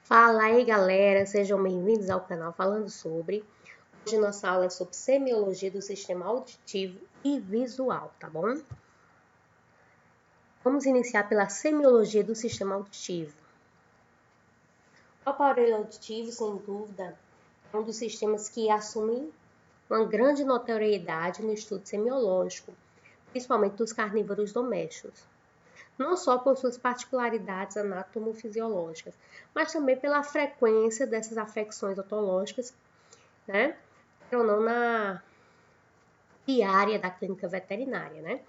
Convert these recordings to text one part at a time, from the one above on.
Fala aí, galera, sejam bem-vindos ao canal Falando Sobre. Hoje nossa aula é sobre semiologia do sistema auditivo e visual, tá bom? Vamos iniciar pela semiologia do sistema auditivo. O aparelho auditivo, sem dúvida, é um dos sistemas que assume uma grande notoriedade no estudo semiológico, principalmente dos carnívoros domésticos. Não só por suas particularidades anatomofisiológicas, mas também pela frequência dessas afecções otológicas, né? Ou não na diária da clínica veterinária, né?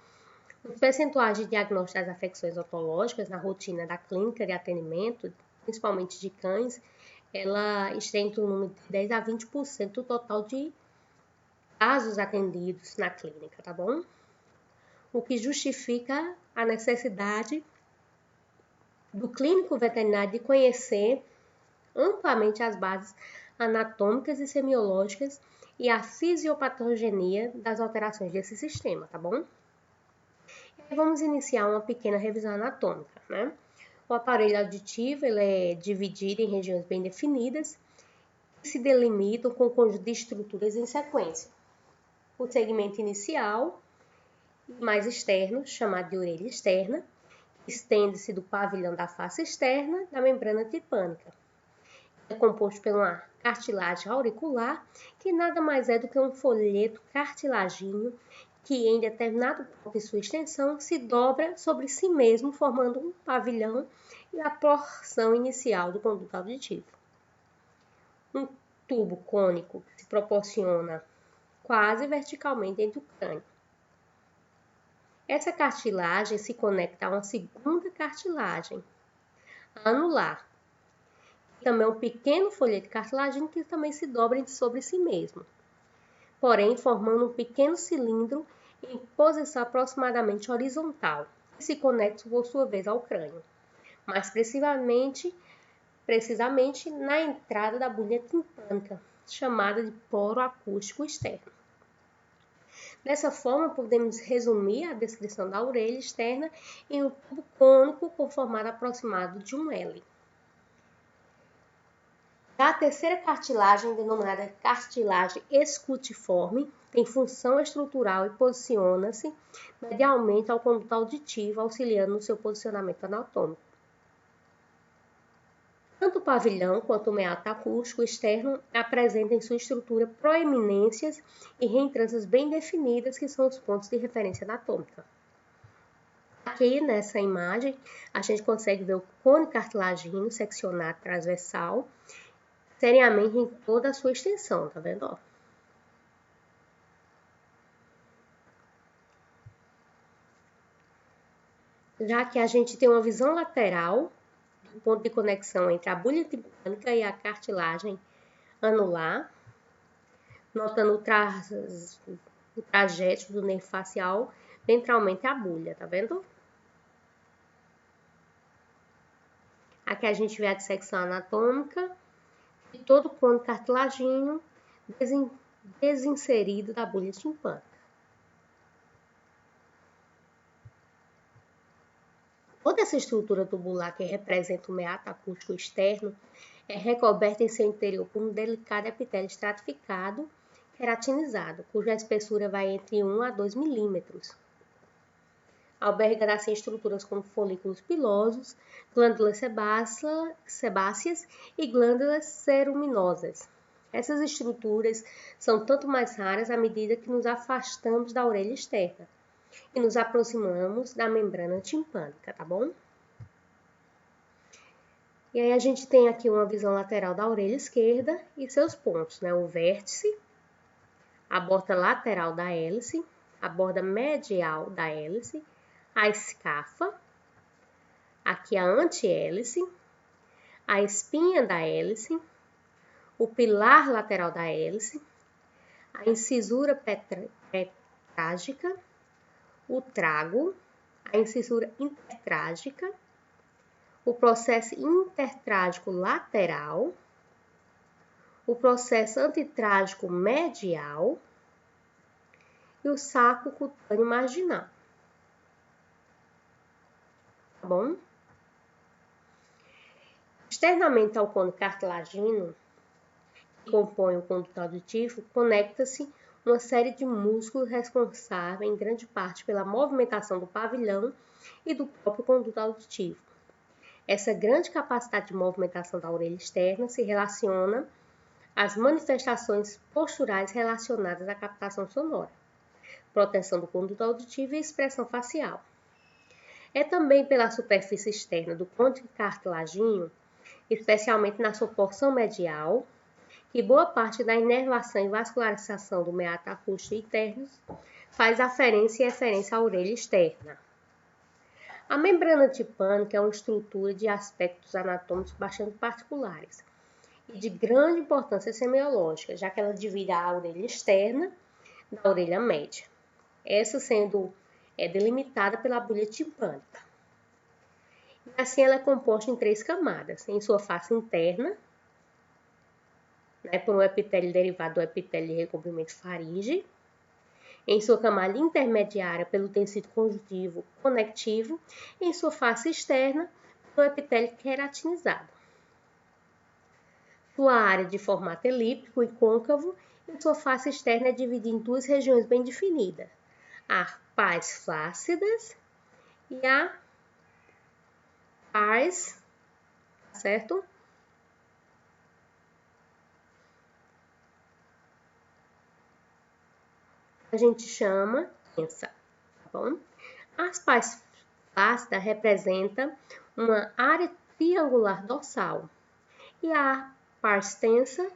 Os percentuais de diagnóstico das afecções otológicas na rotina da clínica de atendimento, principalmente de cães, ela está entre o número de 10 a 20% do total de casos atendidos na clínica, tá bom? O que justifica a necessidade do clínico veterinário de conhecer amplamente as bases anatômicas e semiológicas e a fisiopatogenia das alterações desse sistema, tá bom? E vamos iniciar uma pequena revisão anatômica, né? O aparelho auditivo ele é dividido em regiões bem definidas que se delimitam com um conjunto de estruturas em sequência. O segmento inicial, mais externo, chamado de orelha externa, estende-se do pavilhão da face externa da membrana timpânica. É composto por uma cartilagem auricular, que nada mais é do que um folheto cartilagíneo que, em determinado ponto de sua extensão, se dobra sobre si mesmo, formando um pavilhão e a porção inicial do conduto auditivo. Um tubo cônico que se proporciona quase verticalmente entre o crânio. Essa cartilagem se conecta a uma segunda cartilagem anular, também um pequeno folheto cartilagíneo que também se dobra sobre si mesmo, porém formando um pequeno cilindro em posição aproximadamente horizontal, que se conecta por sua vez ao crânio, mais precisamente na entrada da bolha timpânica, chamada de poro acústico externo. Dessa forma, podemos resumir a descrição da orelha externa em um tubo cônico com formato aproximado de um L. A terceira cartilagem, denominada cartilagem escutiforme, tem função estrutural e posiciona-se medialmente ao conduto auditivo, auxiliando no seu posicionamento anatômico. Tanto o pavilhão quanto o meato acústico externo apresentam em sua estrutura proeminências e reentrâncias bem definidas, que são os pontos de referência anatômica. Aqui nessa imagem, a gente consegue ver o cone cartilagíneo seccionado transversal, seriamente em toda a sua extensão, tá vendo? Ó? Já que a gente tem uma visão lateral do ponto de conexão entre a bolha timpânica e a cartilagem anular, notando o trajeto do nervo facial ventralmente à bolha, tá vendo? Aqui a gente vê a dissecção anatômica de todo o cone cartilagíneo desinserido da bolha timpânica. Toda essa estrutura tubular que representa o meato acústico externo é recoberta em seu interior por um delicado epitélio estratificado queratinizado, cuja espessura vai entre 1 a 2 milímetros. Alberga assim estruturas como folículos pilosos, glândulas sebáceas e glândulas ceruminosas. Essas estruturas são tanto mais raras à medida que nos afastamos da orelha externa e nos aproximamos da membrana timpânica, tá bom? E aí a gente tem aqui uma visão lateral da orelha esquerda e seus pontos, né? O vértice, a borda lateral da hélice, a borda medial da hélice, a escafa, aqui a antihélice, a espinha da hélice, o pilar lateral da hélice, a incisura petrágica, o trago, a incisura intertrágica, o processo intertrágico lateral, o processo antitrágico medial e o saco cutâneo marginal. Tá bom? Externamente ao cone cartilagino, que compõe o conduto auditivo, conecta-se uma série de músculos responsáveis, em grande parte, pela movimentação do pavilhão e do próprio conduto auditivo. Essa grande capacidade de movimentação da orelha externa se relaciona às manifestações posturais relacionadas à captação sonora, proteção do conduto auditivo e expressão facial. É também pela superfície externa do cone cartilagino, especialmente na sua porção medial, que boa parte da inervação e vascularização do meato acústico internos faz aferência e eferência à orelha externa. A membrana tipânica é uma estrutura de aspectos anatômicos bastante particulares e de grande importância semiológica, já que ela divide a orelha externa da orelha média, essa sendo delimitada pela bolha tipânica. E assim ela é composta em 3 camadas, em sua face interna, por um epitélio derivado do epitélio de recobrimento faríngeo, em sua camada intermediária pelo tecido conjuntivo conectivo, e em sua face externa pelo epitélio queratinizado. Sua área de formato elíptico e côncavo, e sua face externa é dividida em 2 regiões bem definidas, a pars flácidas e a pars, certo? A gente chama tensa, tá bom? As pars flácidas representam uma área triangular dorsal e a pars tensa,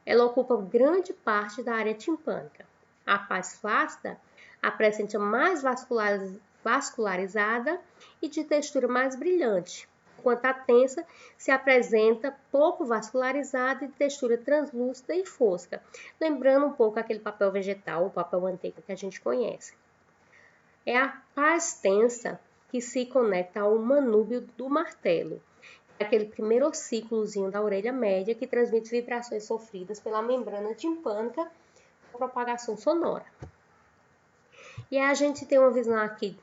ela ocupa grande parte da área timpânica. A pars flácida apresenta mais vascularizada e de textura mais brilhante, enquanto a tensa se apresenta pouco vascularizada e de textura translúcida e fosca, lembrando um pouco aquele papel vegetal, o papel manteiga que a gente conhece. É a pars tensa que se conecta ao manúbio do martelo, aquele primeiro ossículozinho da orelha média que transmite vibrações sofridas pela membrana timpânica com propagação sonora. E aí a gente tem uma visão aqui,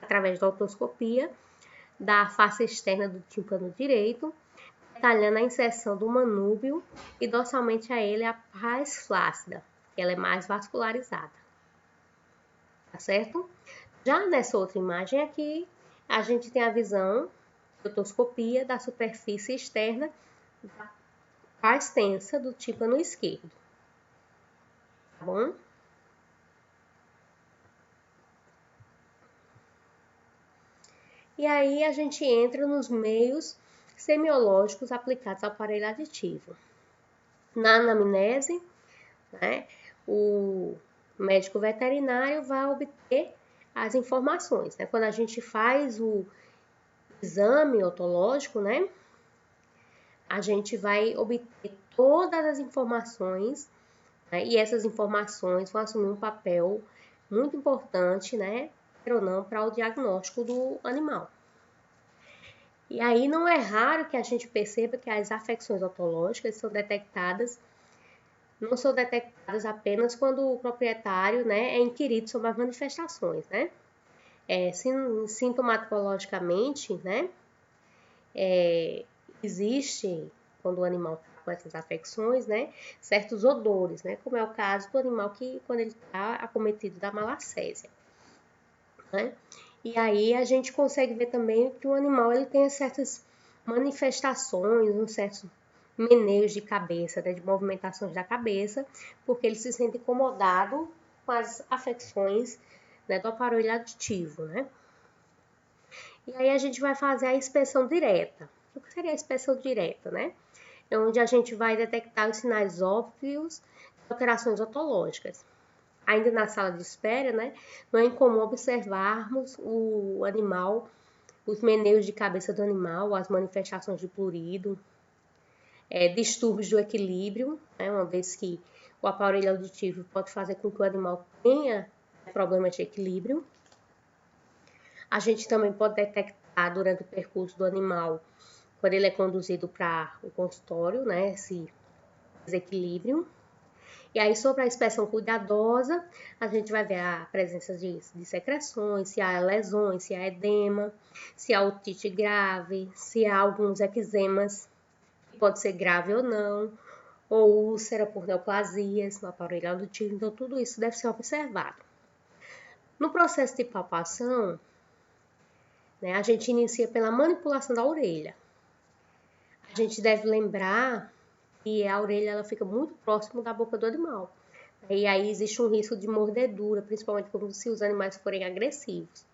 através da otoscopia, da face externa do tímpano direito, detalhando a inserção do manúbio e dorsalmente a ele a pars flácida, que ela é mais vascularizada. Tá certo? Já nessa outra imagem aqui, a gente tem a visão de otoscopia da superfície externa da pars tensa do tímpano esquerdo. Tá bom? E aí a gente entra nos meios semiológicos aplicados ao aparelho auditivo. Na anamnese, o médico veterinário vai obter as informações. Quando a gente faz o exame otológico, a gente vai obter todas as informações, e essas informações vão assumir um papel muito importante, ou não, para o diagnóstico do animal. E aí não é raro que a gente perceba que as afecções otológicas não são detectadas apenas quando o proprietário é inquirido sobre as manifestações, sintomatologicamente, existe, quando o animal está com essas afecções, certos odores, como é o caso do animal quando ele está acometido da malacésia. E aí a gente consegue ver também que o animal ele tem certas manifestações, uns certos meneios de cabeça, de movimentações da cabeça, porque ele se sente incomodado com as afecções do aparelho auditivo, E aí a gente vai fazer a inspeção direta. O que seria a inspeção direta, É onde a gente vai detectar os sinais óbvios de alterações otológicas. Ainda na sala de espera, não é incomum observarmos o animal, os meneios de cabeça do animal, as manifestações de prurido, distúrbios do equilíbrio, uma vez que o aparelho auditivo pode fazer com que o animal tenha problemas de equilíbrio. A gente também pode detectar durante o percurso do animal, quando ele é conduzido para o consultório, esse desequilíbrio. E aí, sobre a inspeção cuidadosa, a gente vai ver a presença de secreções, se há lesões, se há edema, se há otite grave, se há alguns eczemas, que pode ser grave ou não, ou úlcera por neoplasias no aparelho auditivo. Então, tudo isso deve ser observado. No processo de palpação, né, a gente inicia pela manipulação da orelha. A gente deve lembrar que a orelha ela fica muito próximo da boca do animal. E aí existe um risco de mordedura, principalmente se os animais forem agressivos.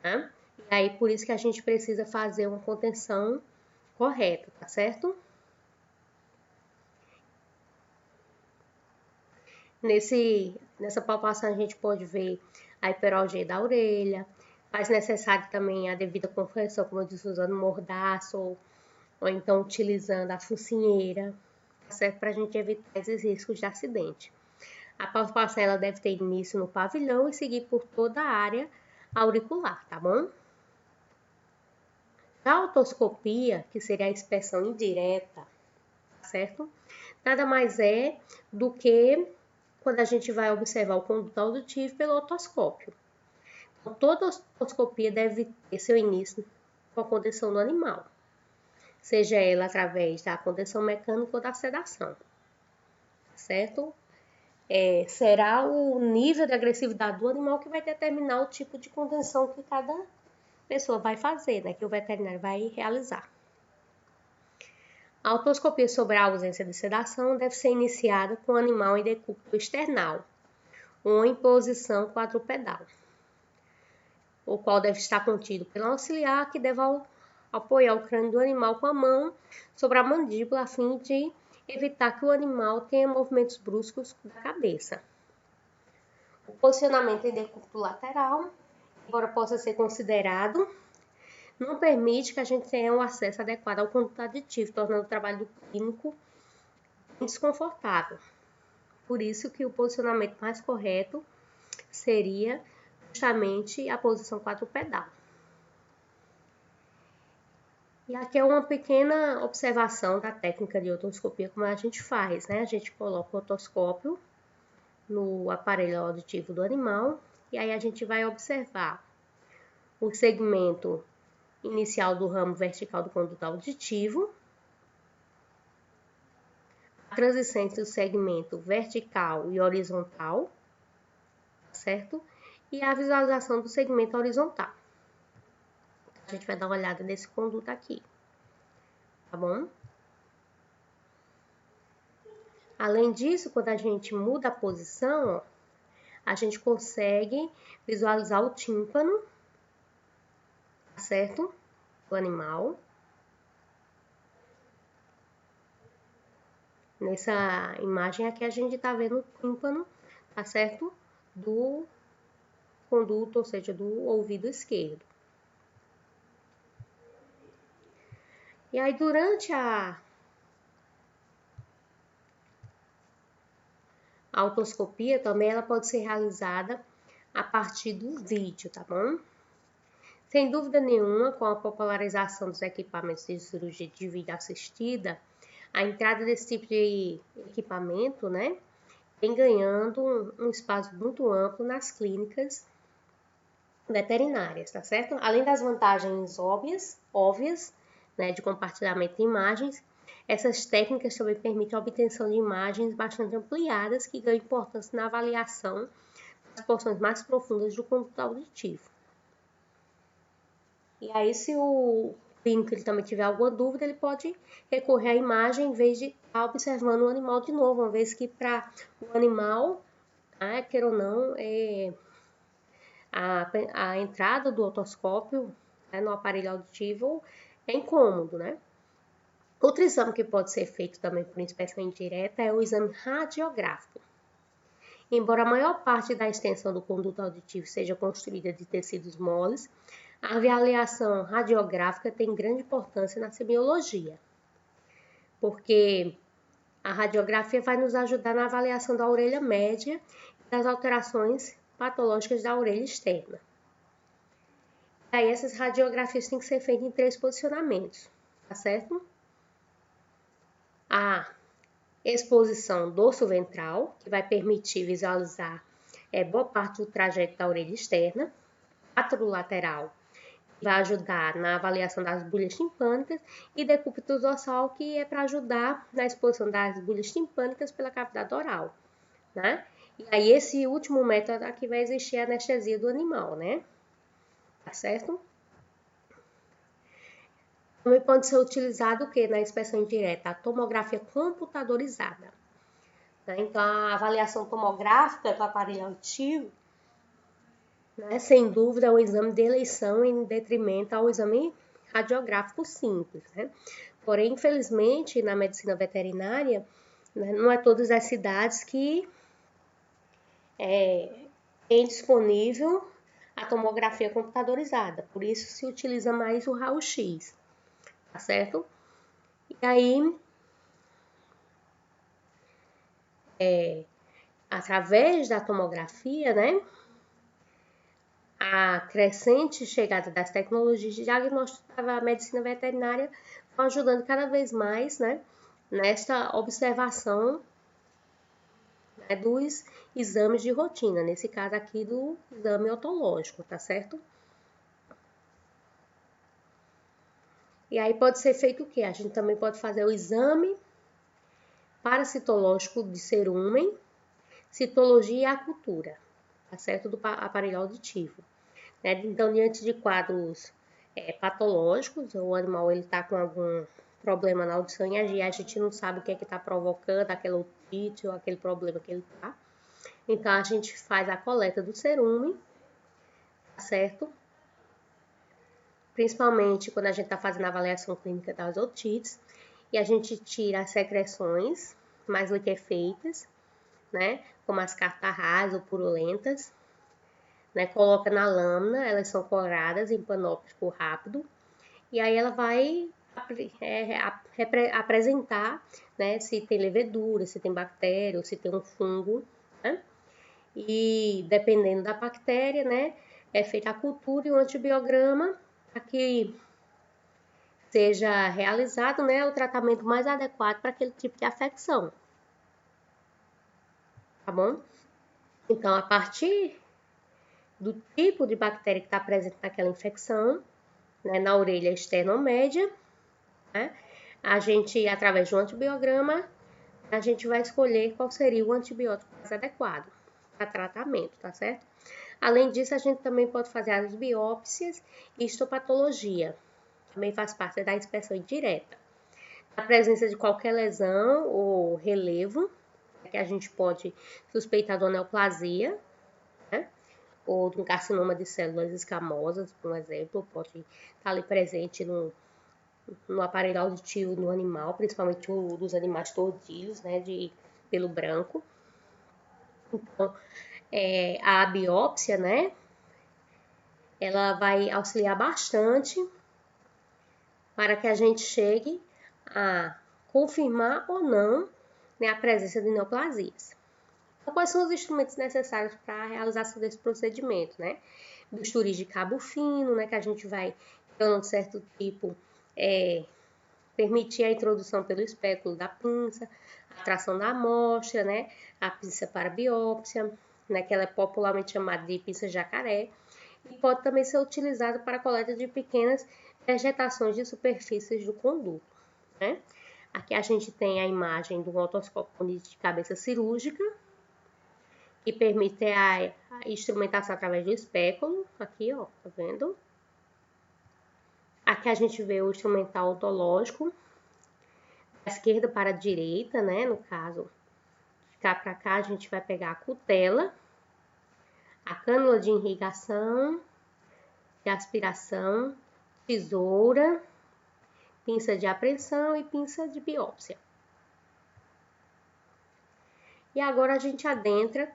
Né? E aí por isso que a gente precisa fazer uma contenção correta, tá certo? Nessa palpação a gente pode ver a hiperalgia da orelha, faz necessário também a devida compressão, como eu disse, usando mordaço ou então utilizando a focinheira, tá certo? Para a gente evitar esses riscos de acidente. A palpação ela deve ter início no pavilhão e seguir por toda a área auricular, tá bom? A otoscopia, que seria a inspeção indireta, certo? Nada mais é do que quando a gente vai observar o conduto auditivo pelo otoscópio. Então, toda otoscopia deve ter seu início com a contenção do animal, seja ela através da contenção mecânica ou da sedação, certo? Será o nível de agressividade do animal que vai determinar o tipo de contenção que cada pessoa vai fazer, né? Que o veterinário vai realizar. A otoscopia sobre a ausência de sedação deve ser iniciada com o animal em decúbito external ou em posição quadrupedal, o qual deve estar contido pelo auxiliar que deve apoiar o crânio do animal com a mão sobre a mandíbula a fim de evitar que o animal tenha movimentos bruscos da cabeça. O posicionamento em decúbito lateral, embora possa ser considerado, não permite que a gente tenha um acesso adequado ao conduto aditivo, tornando o trabalho do clínico desconfortável. Por isso que o posicionamento mais correto seria justamente a posição quadrupedal. E aqui é uma pequena observação da técnica de otoscopia, como a gente faz, né? A gente coloca o otoscópio no aparelho auditivo do animal e aí a gente vai observar o segmento inicial do ramo vertical do conduto auditivo, a transição entre o segmento vertical e horizontal, certo? E a visualização do segmento horizontal. A gente vai dar uma olhada nesse conduto aqui, tá bom? Além disso, quando a gente muda a posição, ó, a gente consegue visualizar o tímpano, certo? Do animal. Nessa imagem aqui a gente tá vendo o tímpano, tá certo? Do conduto, ou seja, do ouvido esquerdo. E aí, durante a otoscopia, também ela pode ser realizada a partir do vídeo, tá bom? Sem dúvida nenhuma, com a popularização dos equipamentos de cirurgia de vídeo assistida, a entrada desse tipo de equipamento, né, vem ganhando um espaço muito amplo nas clínicas veterinárias, tá certo? Além das vantagens óbvias, né, de compartilhamento de imagens, essas técnicas também permitem a obtenção de imagens bastante ampliadas que ganham importância na avaliação das porções mais profundas do conduto auditivo. E aí, se o clínico ele também tiver alguma dúvida, ele pode recorrer à imagem em vez de estar observando o animal de novo, uma vez que para o animal, queira ou não, a entrada do otoscópio, né, no aparelho auditivo é incômodo, né? Outro exame que pode ser feito também por inspeção indireta é o exame radiográfico. Embora a maior parte da extensão do conduto auditivo seja construída de tecidos moles, a avaliação radiográfica tem grande importância na semiologia, porque a radiografia vai nos ajudar na avaliação da orelha média e das alterações patológicas da orelha externa. Aí essas radiografias têm que ser feitas em 3 posicionamentos, tá certo? A exposição dorso-ventral, que vai permitir visualizar boa parte do trajeto da orelha externa, átero lateral, que vai ajudar na avaliação das bolhas timpânicas, e decúbito dorsal, que é para ajudar na exposição das bolhas timpânicas pela cavidade oral, né? E aí esse último método aqui vai existir a anestesia do animal, né? Tá certo? Também pode ser utilizado o que na inspeção indireta? A tomografia computadorizada. Né? Então, a avaliação tomográfica do aparelho auditivo, né, sem dúvida, é um exame de eleição em detrimento ao exame radiográfico simples. Né? Porém, infelizmente, na medicina veterinária, né, não é todas as cidades que tem disponível a tomografia computadorizada. Por isso, se utiliza mais o raio-x. Tá certo? E aí, através da tomografia, né, a crescente chegada das tecnologias de diagnóstico da medicina veterinária estão ajudando cada vez mais, né, nesta observação, né, dos exames de rotina, nesse caso aqui do exame otológico, tá certo? E aí pode ser feito o quê? A gente também pode fazer o exame parasitológico de cerumen, citologia e acupuntura, tá certo? Do aparelho auditivo. Né? Então, diante de quadros patológicos, o animal ele está com algum problema na audição e a gente não sabe o que é que está provocando aquela otite ou aquele problema que ele está. Então, a gente faz a coleta do cerume, tá certo? Principalmente quando a gente está fazendo a avaliação clínica das otites, e a gente tira as secreções mais liquefeitas, né? Como as catarrais ou purulentas, né? Coloca na lâmina, elas são coradas em panóptico rápido, e aí ela vai apresentar, né, se tem levedura, se tem bactéria ou se tem um fungo, né? E dependendo da bactéria, né, é feita a cultura e o antibiograma para que seja realizado, né, o tratamento mais adequado para aquele tipo de afecção. Tá bom? Então, a partir do tipo de bactéria que está presente naquela infecção, né, na orelha externa ou média, né, a gente, através do antibiograma, a gente vai escolher qual seria o antibiótico mais adequado para tratamento, tá certo? Além disso, a gente também pode fazer as biópsias e histopatologia. Também faz parte da inspeção indireta. A presença de qualquer lesão ou relevo, que a gente pode suspeitar de uma neoplasia, né? Ou de um carcinoma de células escamosas, por exemplo, pode estar ali presente no aparelho auditivo do animal, principalmente o dos animais tordilhos, né, de pelo branco. Então, a biópsia, né, ela vai auxiliar bastante para que a gente chegue a confirmar ou não, né, a presença de neoplasias. Então, quais são os instrumentos necessários para a realização desse procedimento, né? Bisturi de cabo fino, né, que a gente vai, de um certo tipo, permitir a introdução pelo espéculo da pinça, a tração da amostra, né, a pinça para biópsia, né, que ela é popularmente chamada de pinça jacaré, e pode também ser utilizado para a coleta de pequenas vegetações de superfícies do conduto, né? Aqui a gente tem a imagem do otoscópio de cabeça cirúrgica, que permite a instrumentação através do espéculo, aqui ó, tá vendo? Aqui a gente vê o instrumental ontológico, da esquerda para a direita, né? No caso, de cá para cá, a gente vai pegar a cutela, a cânula de irrigação, de aspiração, tesoura, pinça de apreensão e pinça de biópsia. E agora a gente adentra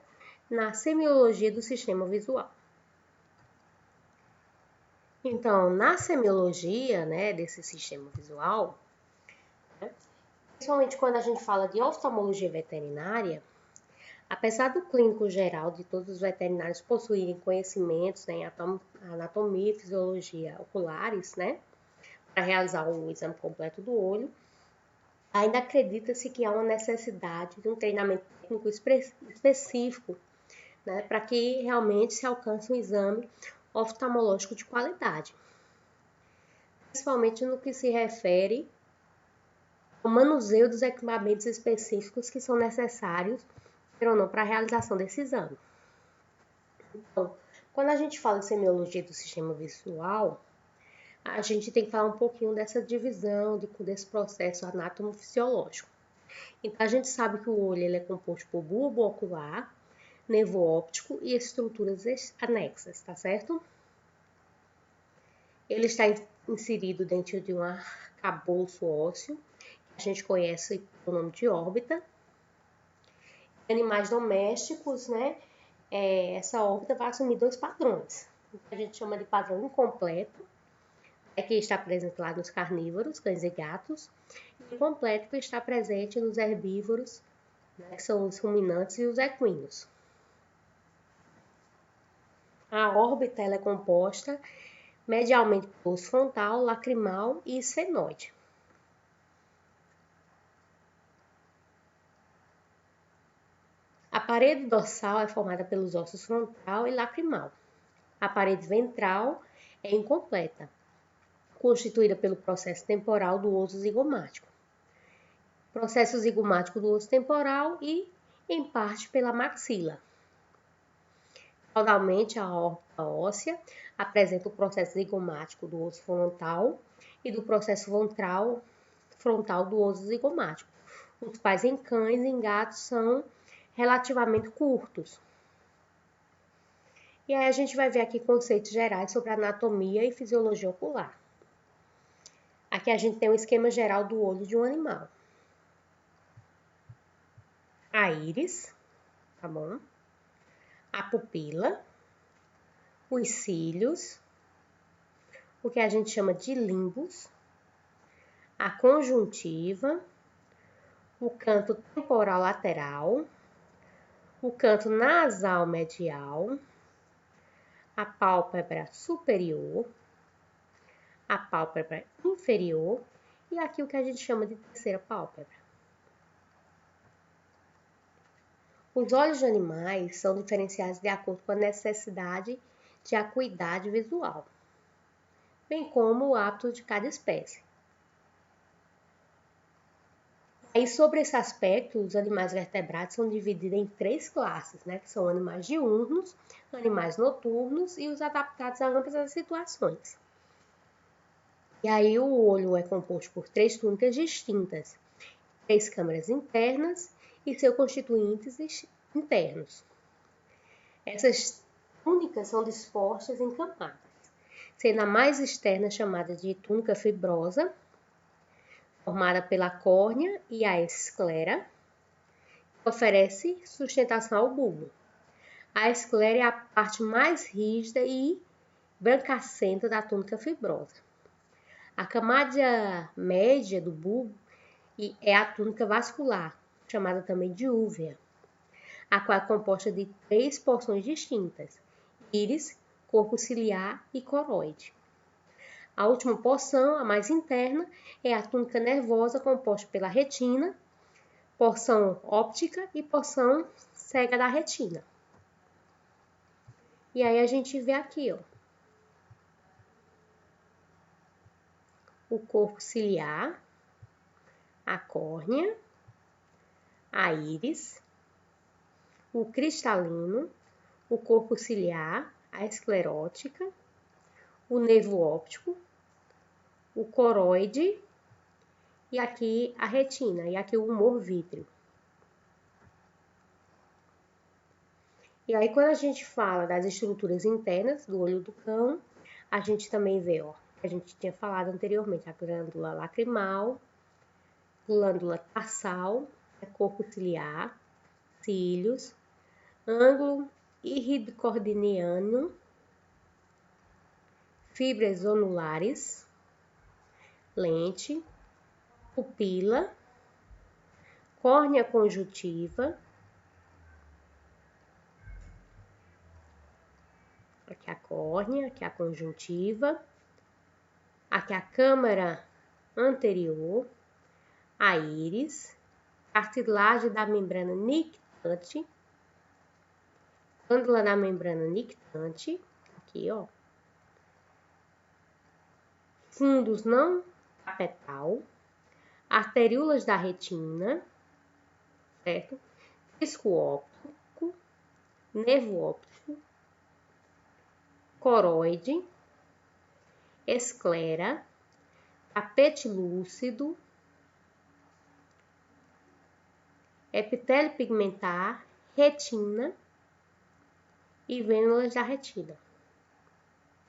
na semiologia do sistema visual. Então, na semiologia, né, desse sistema visual, né, principalmente quando a gente fala de oftalmologia veterinária, apesar do clínico geral de todos os veterinários possuírem conhecimentos, né, em anatomia e fisiologia oculares, né, para realizar o exame completo do olho, Ainda acredita-se que há uma necessidade de um treinamento técnico específico, né, para que realmente se alcance um exame oftalmológico de qualidade, principalmente no que se refere ao manuseio dos equipamentos específicos que são necessários ou não para a realização desse exame. Então, quando a gente fala em semiologia do sistema visual, a gente tem que falar um pouquinho dessa divisão, desse processo anátomo-fisiológico. Então, a gente sabe que o olho ele é composto por bulbo ocular, nervo óptico e estruturas anexas, tá certo? Ele está inserido dentro de um arcabouço ósseo, que a gente conhece pelo nome de órbita. Em animais domésticos, né, essa órbita vai assumir dois padrões. O que a gente chama de padrão incompleto, que está presente lá nos carnívoros, cães e gatos, e o completo que está presente nos herbívoros, né, que são os ruminantes e os equinos. A órbita ela é composta medialmente pelo osso frontal, lacrimal e esfenoide. A parede dorsal é formada pelos ossos frontal e lacrimal. A parede ventral é incompleta, constituída pelo processo temporal do osso zigomático. Processo zigomático do osso temporal e, em parte, pela maxila. Caudalmente, a órbita óssea apresenta o processo zigomático do osso frontal e do processo frontal do osso zigomático, os quais em cães e em gatos são relativamente curtos. E aí a gente vai ver aqui conceitos gerais sobre anatomia e fisiologia ocular. Aqui a gente tem um esquema geral do olho de um animal. A íris, tá bom? A pupila, os cílios, o que a gente chama de limbos, a conjuntiva, o canto temporal lateral, o canto nasal medial, a pálpebra superior, a pálpebra inferior e aqui o que a gente chama de terceira pálpebra. Os olhos de animais são diferenciados de acordo com a necessidade de acuidade visual, bem como o hábito de cada espécie. Aí, sobre esse aspecto, os animais vertebrados são divididos em 3 classes, né? Que são animais diurnos, animais noturnos e os adaptados a ambas as situações. E aí, o olho é composto por 3 túnicas distintas, 3 câmaras internas e seus constituintes internos. Essas túnicas são dispostas em camadas, sendo a mais externa chamada de túnica fibrosa, formada pela córnea e a esclera, que oferece sustentação ao bulbo. A esclera é a parte mais rígida e brancacenta da túnica fibrosa. A camada média do bulbo é a túnica vascular, chamada também de úvea, a qual é composta de 3 porções distintas: íris, corpo ciliar e coroide. A última porção, a mais interna, é a túnica nervosa composta pela retina, porção óptica e porção cega da retina. E aí a gente vê aqui, ó, o corpo ciliar, a córnea, a íris, o cristalino, o corpo ciliar, a esclerótica, o nervo óptico, o coroide e aqui a retina, e aqui o humor vítreo. E aí, quando a gente fala das estruturas internas do olho do cão, a gente também vê, ó, a gente tinha falado anteriormente, a glândula lacrimal, glândula tarsal, corpo ciliar, cílios, ângulo iridocordiano, fibras zonulares, lente, pupila, córnea conjuntiva, aqui a córnea, aqui a conjuntiva, aqui a câmara anterior, a íris, cartilagem da membrana nictante, glândula da membrana nictante, aqui, ó, fundos não tapetal, arteríolas da retina, certo? Disco óptico, nervo óptico, coroide, esclera, tapete lúcido, epitélio pigmentar, retina e vênulas da retina.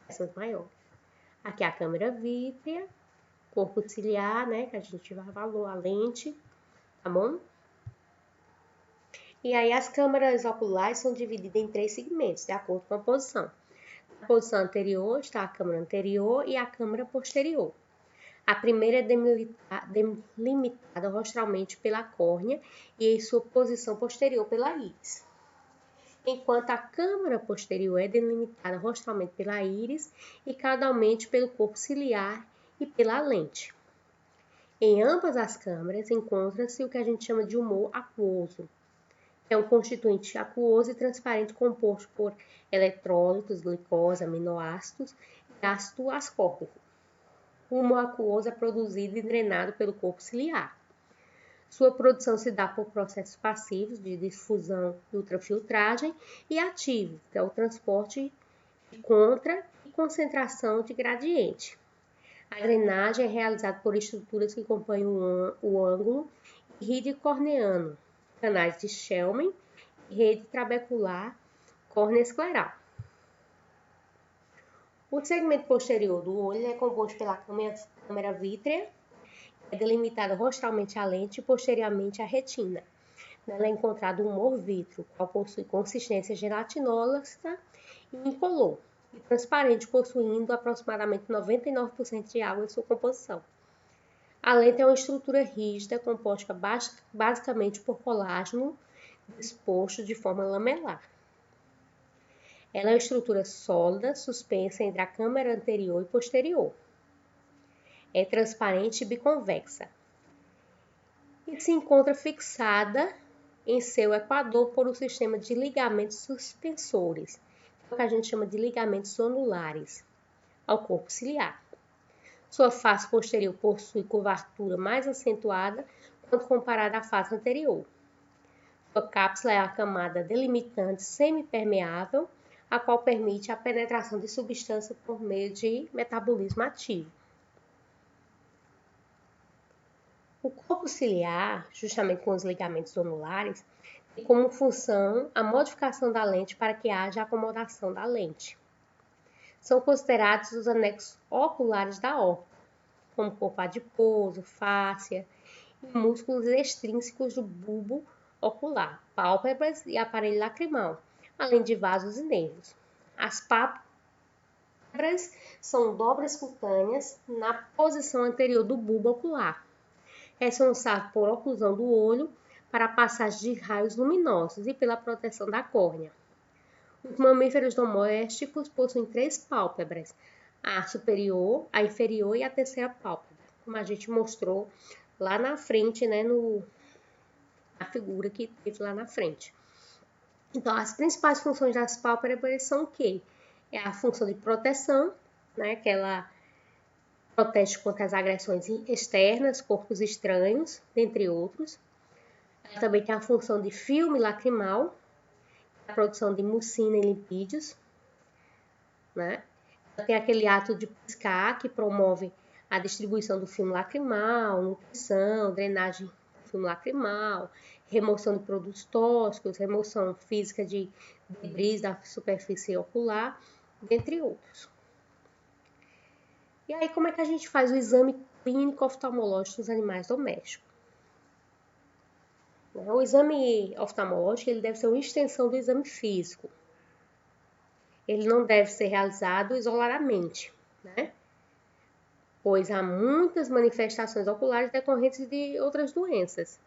Essas maiores. Aqui a câmara vítrea, corpo ciliar, né, que a gente já falou, a lente, tá bom? E aí as câmaras oculares são divididas em 3 segmentos, de acordo com a posição. Na posição anterior está a câmara anterior e a câmara posterior. A primeira é delimitada rostralmente pela córnea e em sua posição posterior pela íris. Enquanto a câmara posterior é delimitada rostralmente pela íris e caudalmente pelo corpo ciliar e pela lente. Em ambas as câmaras encontra-se o que a gente chama de humor aquoso. É um constituinte aquoso e transparente composto por eletrólitos, glicose, aminoácidos e ácido ascórbico. O humor aquoso é produzido e drenado pelo corpo ciliar. Sua produção se dá por processos passivos de difusão e ultrafiltragem e ativos, que é o transporte de contra e concentração de gradiente. A drenagem é realizada por estruturas que acompanham o ângulo rídeo corneano, canais de Schellmann e rede trabecular córnea escleral. O segmento posterior do olho é composto pela câmara vítrea, é delimitada rostralmente a lente e posteriormente a retina. Nela é encontrado o humor vítreo, qual possui consistência gelatinosa e incolor, e transparente, possuindo aproximadamente 99% de água em sua composição. A lente é uma estrutura rígida, composta basicamente por colágeno disposto de forma lamelar. Ela é uma estrutura sólida, suspensa entre a câmara anterior e posterior. É transparente e biconvexa. E se encontra fixada em seu equador por um sistema de ligamentos suspensores, que é o que a gente chama de ligamentos zonulares, ao corpo ciliar. Sua face posterior possui curvatura mais acentuada quando comparada à face anterior. Sua cápsula é a camada delimitante semipermeável, a qual permite a penetração de substância por meio de metabolismo ativo. O corpo ciliar, justamente com os ligamentos zonulares, tem como função a modificação da lente para que haja acomodação da lente. São considerados os anexos oculares da órbita, como corpo adiposo, fáscia e músculos extrínsecos do bulbo ocular, pálpebras e aparelho lacrimal, além de vasos e nervos. As pálpebras são dobras cutâneas na posição anterior do bulbo ocular, responsável por oclusão do olho para a passagem de raios luminosos e pela proteção da córnea. Os mamíferos domésticos possuem 3 pálpebras, a superior, a inferior e a terceira pálpebra, como a gente mostrou lá na frente, né, na figura que teve lá na frente. Então, as principais funções das pálpebras são o quê? É a função de proteção, né, que ela protege contra as agressões externas, corpos estranhos, dentre outros. Ela também tem a função de filme lacrimal, a produção de mucina e lipídios, né? Ela tem aquele ato de piscar que promove a distribuição do filme lacrimal, nutrição, drenagem do filme lacrimal, remoção de produtos tóxicos, remoção física de debris da superfície ocular, dentre outros. E aí, como é que a gente faz o exame clínico oftalmológico dos animais domésticos? O exame oftalmológico ele deve ser uma extensão do exame físico. Ele não deve ser realizado isoladamente, né? Pois há muitas manifestações oculares decorrentes de outras doenças,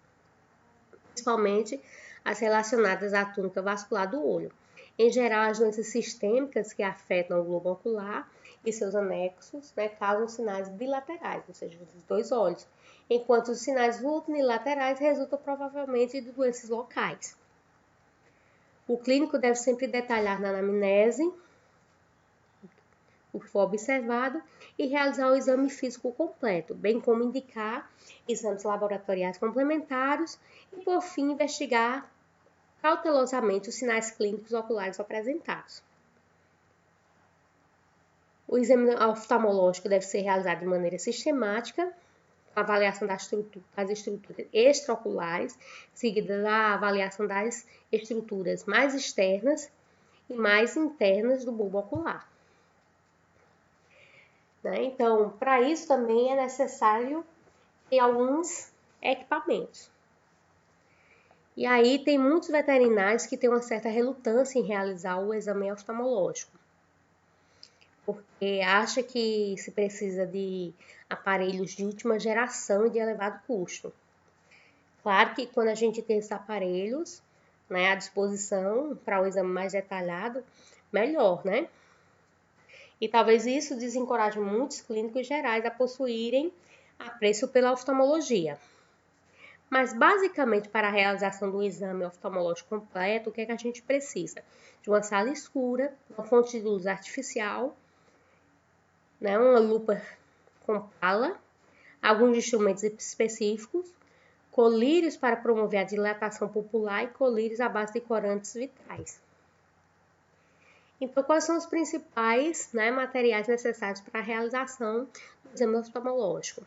principalmente as relacionadas à túnica vascular do olho. Em geral, as doenças sistêmicas que afetam o globo ocular e seus anexos, né, causam sinais bilaterais, ou seja, dos dois olhos, enquanto os sinais unilaterais resultam provavelmente de doenças locais. O clínico deve sempre detalhar na anamnese o que for observado e realizar o exame físico completo, bem como indicar exames laboratoriais complementares e, por fim, investigar cautelosamente os sinais clínicos oculares apresentados. O exame oftalmológico deve ser realizado de maneira sistemática, com a avaliação das estruturas extraoculares, seguida da avaliação das estruturas mais externas e mais internas do bulbo ocular. Então, para isso também é necessário ter alguns equipamentos. E aí tem muitos veterinários que têm uma certa relutância em realizar o exame oftalmológico, porque acha que se precisa de aparelhos de última geração e de elevado custo. Claro que quando a gente tem esses aparelhos, né, à disposição para o exame mais detalhado, melhor, né? E talvez isso desencoraje muitos clínicos gerais a possuírem apreço pela oftalmologia. Mas, basicamente, para a realização do exame oftalmológico completo, o que é que a gente precisa? De uma sala escura, uma fonte de luz artificial, né, uma lupa com pala, alguns instrumentos específicos, colírios para promover a dilatação pupilar e colírios à base de corantes vitrais. Então, quais são os principais, né, materiais necessários para a realização do exame oftalmológico?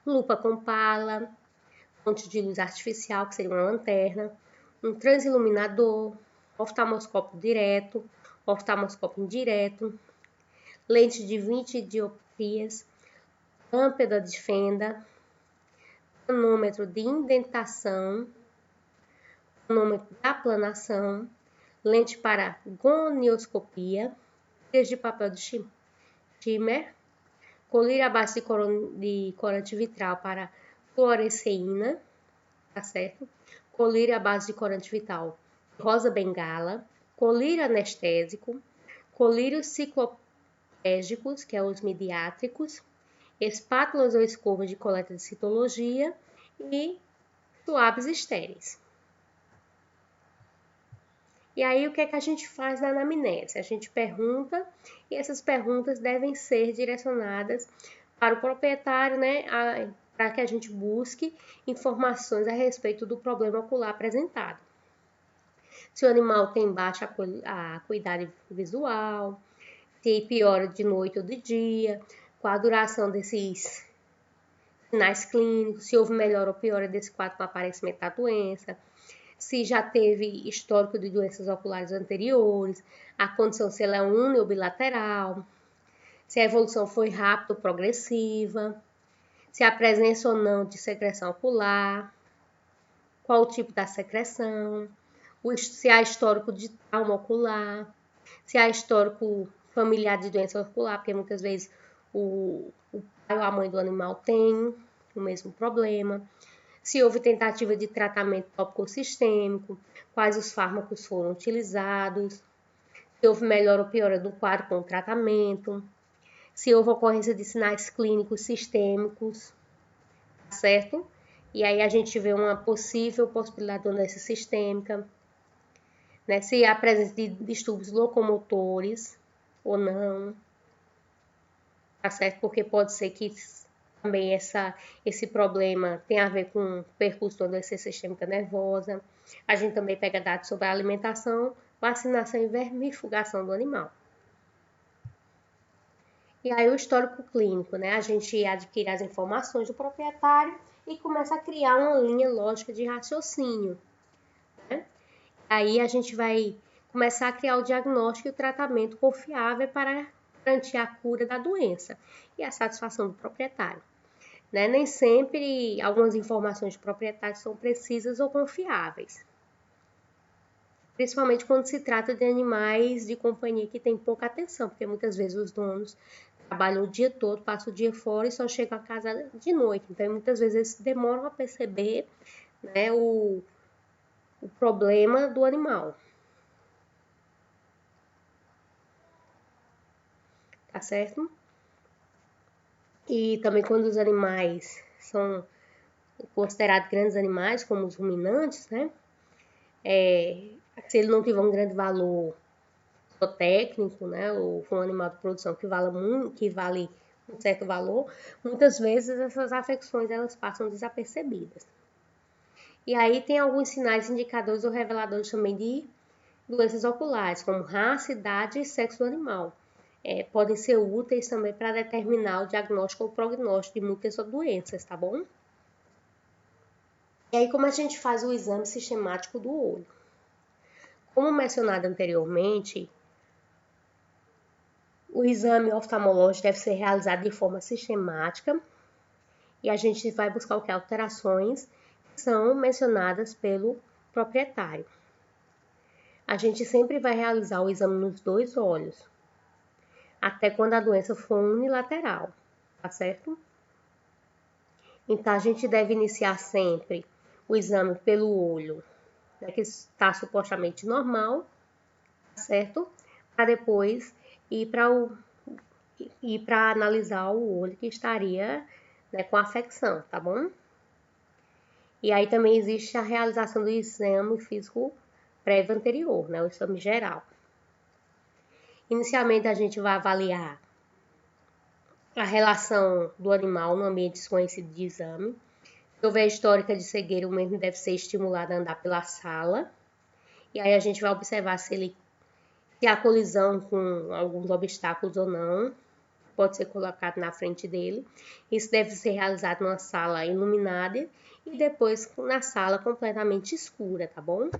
Lupa com pala, fonte de luz artificial, que seria uma lanterna, um transiluminador, oftalmoscópio direto, oftalmoscópio indireto, lente de 20 dioptrias, lâmpada de fenda, manômetro de indentação, manômetro de aplanação, lente para gonioscopia, tiras de papel de shimmer, colírio à base de corante vitral para fluoresceína, tá certo? Colírio à base de corante vital rosa bengala, colírio anestésico, colírios ciclopégicos, que é os mediátricos, espátulas ou escovas de coleta de citologia e suaves estéreis. E aí, o que é que a gente faz na anamnese? A gente pergunta e essas perguntas devem ser direcionadas para o proprietário, né, para que a gente busque informações a respeito do problema ocular apresentado. Se o animal tem baixa acuidade visual, se piora de noite ou de dia, qual a duração desses sinais clínicos, se houve melhora ou piora desse quadro com o aparecimento da doença, se já teve histórico de doenças oculares anteriores, a condição se ela é uni ou bilateral, se a evolução foi rápida ou progressiva, se há presença ou não de secreção ocular, qual o tipo da secreção, se há histórico de trauma ocular, se há histórico familiar de doença ocular, porque muitas vezes o pai ou a mãe do animal tem o mesmo problema, se houve tentativa de tratamento tópico sistêmico, quais os fármacos foram utilizados, se houve melhora ou piora do quadro com o tratamento, se houve ocorrência de sinais clínicos sistêmicos, certo? E aí a gente vê uma possível possibilidade de doença sistêmica, né? Se há presença de distúrbios locomotores ou não, tá certo? Porque pode ser que também esse problema tem a ver com o percurso da doença sistêmica nervosa. A gente também pega dados sobre a alimentação, vacinação e vermifugação do animal. E aí o histórico clínico, né? A gente adquire as informações do proprietário e começa a criar uma linha lógica de raciocínio, né? Aí a gente vai começar a criar o diagnóstico e o tratamento confiável para garantir a cura da doença e a satisfação do proprietário, né? Nem sempre algumas informações de proprietário são precisas ou confiáveis, principalmente quando se trata de animais de companhia que têm pouca atenção, porque muitas vezes os donos trabalham o dia todo, passam o dia fora e só chegam a casa de noite. Então, muitas vezes eles demoram a perceber, né, o problema do animal. tá certo? E também quando os animais são considerados grandes animais, como os ruminantes, né? Se ele não tiver um grande valor técnico, né? Ou for um animal de produção que vale um certo valor, muitas vezes essas afecções elas passam desapercebidas. E aí tem alguns sinais indicadores ou reveladores também de doenças oculares, como raça, idade e sexo do animal. Podem ser úteis também para determinar o diagnóstico ou prognóstico de muitas doenças, tá bom? E aí como a gente faz o exame sistemático do olho? Como mencionado anteriormente, o exame oftalmológico deve ser realizado de forma sistemática e a gente vai buscar o que? Alterações que são mencionadas pelo proprietário. A gente sempre vai realizar o exame nos 2 olhos, até quando a doença for unilateral, tá certo? Então, a gente deve iniciar sempre o exame pelo olho, né, que está supostamente normal, tá certo? Para depois ir para analisar o olho que estaria, né, com afecção, tá bom? E aí também existe a realização do exame físico prévio anterior, né, o exame geral. Inicialmente a gente vai avaliar a relação do animal no ambiente desconhecido de exame. Se houver histórica de cegueira, o mesmo deve ser estimulado a andar pela sala. E aí a gente vai observar se há colisão com alguns obstáculos ou não. Pode ser colocado na frente dele. Isso deve ser realizado numa sala iluminada e depois na sala completamente escura, tá bom?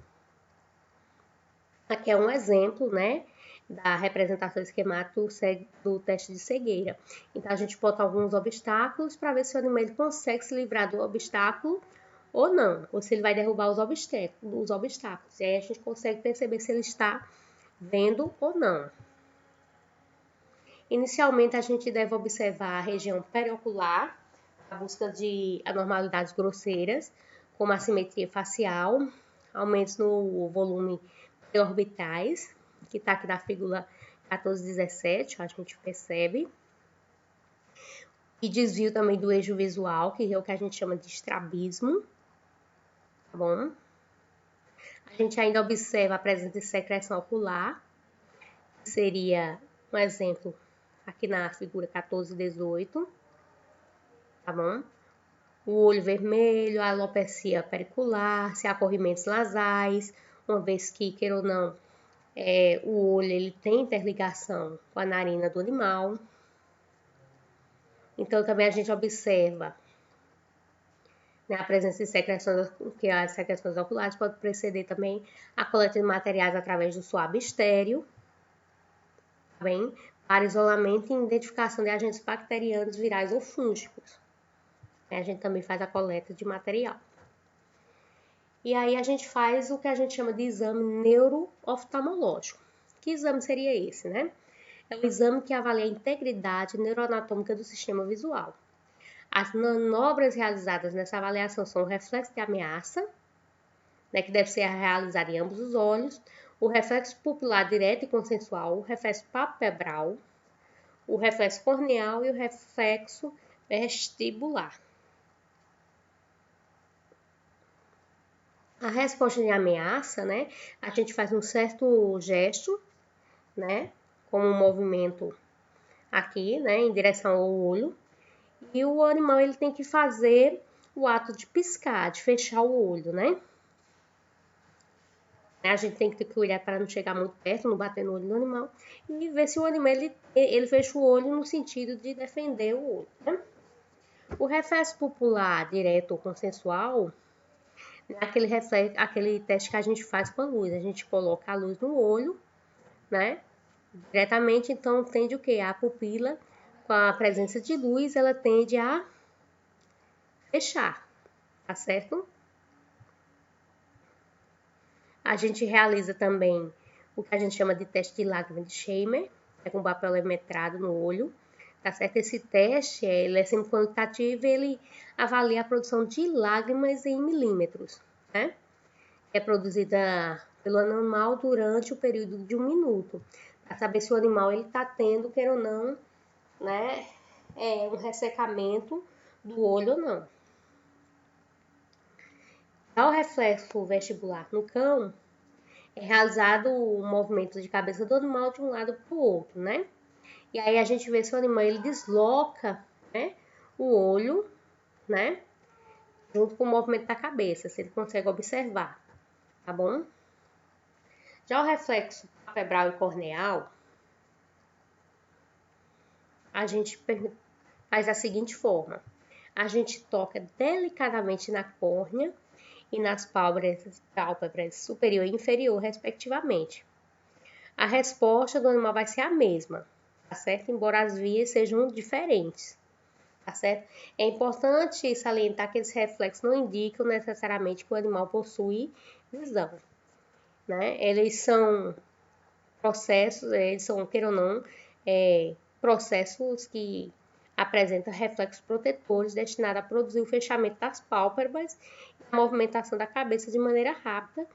Aqui é um exemplo, né, da representação esquemática do teste de cegueira. Então, a gente bota alguns obstáculos para ver se o animal consegue se livrar do obstáculo ou não, ou se ele vai derrubar os obstáculos. E aí a gente consegue perceber se ele está vendo ou não. Inicialmente, a gente deve observar a região periocular, a busca de anormalidades grosseiras, como assimetria facial, aumentos no volume orbitais, que está aqui na figura 1417, a gente percebe. E desvio também do eixo visual, que é o que a gente chama de estrabismo, tá bom? A gente ainda observa a presença de secreção ocular, que seria um exemplo aqui na figura 1418, tá bom? O olho vermelho, a alopecia pericular, se há corrimentos nasais, uma vez que, queira ou não, o olho ele tem interligação com a narina do animal. Então, também a gente observa, né, a presença de secreções, que as secreções oculares pode preceder também a coleta de materiais através do suave estéreo, tá bem? Para isolamento e identificação de agentes bacterianos, virais ou fúngicos. A gente também faz a coleta de material. E aí a gente faz o que a gente chama de exame neurooftalmológico. Que exame seria esse, né? É o exame que avalia a integridade neuroanatômica do sistema visual. As manobras realizadas nessa avaliação são o reflexo de ameaça, né, que deve ser realizado em ambos os olhos, o reflexo pupilar direto e consensual, o reflexo palpebral, o reflexo corneal e o reflexo vestibular. A resposta de ameaça, né, a gente faz um certo gesto, né, como um movimento aqui, né, em direção ao olho, e o animal ele tem que fazer o ato de piscar, de fechar o olho, né? A gente tem que ter cuidado para não chegar muito perto, não bater no olho do animal e ver se o animal ele fecha o olho no sentido de defender o olho, né? O reflexo pupilar direto ou consensual é aquele teste que a gente faz com a luz. A gente coloca a luz no olho, né? Diretamente, então tende o quê? A pupila, com a presença de luz, ela tende a fechar, tá certo? A gente realiza também o que a gente chama de teste de lágrima de Scheimer, com papel letrado no olho, tá certo? Esse teste, ele é sempre quantitativo e ele avalia a produção de lágrimas em milímetros, né? É produzida pelo animal durante o período de 1 minuto. para saber se o animal ele está tendo, queira ou não, né, um ressecamento do olho ou não. Já o reflexo vestibular no cão é realizado o movimento de cabeça do animal de um lado para o outro, né? E aí a gente vê se o animal ele desloca, né, o olho, né, junto com o movimento da cabeça, se ele consegue observar, tá bom? Já o reflexo palpebral e corneal, a gente faz da seguinte forma: a gente toca delicadamente na córnea e nas pálpebras superior e inferior, respectivamente. A resposta do animal vai ser a mesma, tá certo? Embora as vias sejam diferentes, tá certo? É importante salientar que esses reflexos não indicam necessariamente que o animal possui visão, né? Eles são processos, eles são, queira ou não, processos que apresentam reflexos protetores destinados a produzir o fechamento das pálpebras e a movimentação da cabeça de maneira rápida,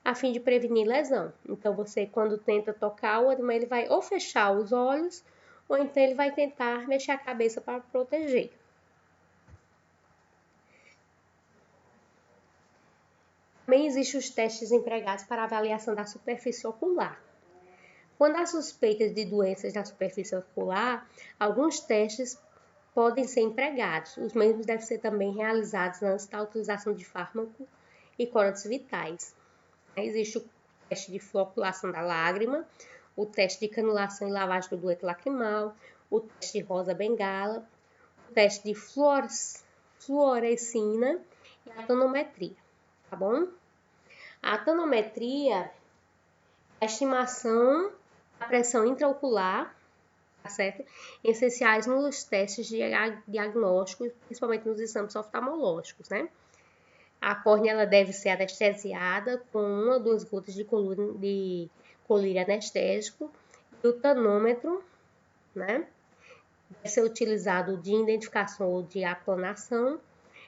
a fim de prevenir lesão. Então, você, quando tenta tocar o animal, ele vai ou fechar os olhos, ou então ele vai tentar mexer a cabeça para proteger. Também existem os testes empregados para avaliação da superfície ocular. Quando há suspeitas de doenças da superfície ocular, alguns testes podem ser empregados. Os mesmos devem ser também realizados antes da utilização de fármaco e corantes vitais. Existe o teste de floculação da lágrima, o teste de canulação e lavagem do dueto lacrimal, o teste de rosa bengala, o teste de fluorescina e a tonometria, tá bom? A tonometria é a estimação da pressão intraocular, tá certo? Essenciais nos testes diagnósticos, principalmente nos exames oftalmológicos, né? A córnea ela deve ser anestesiada com 1 ou 2 gotas de colírio anestésico e o tanômetro, né? Deve ser utilizado de identificação ou de aplanação.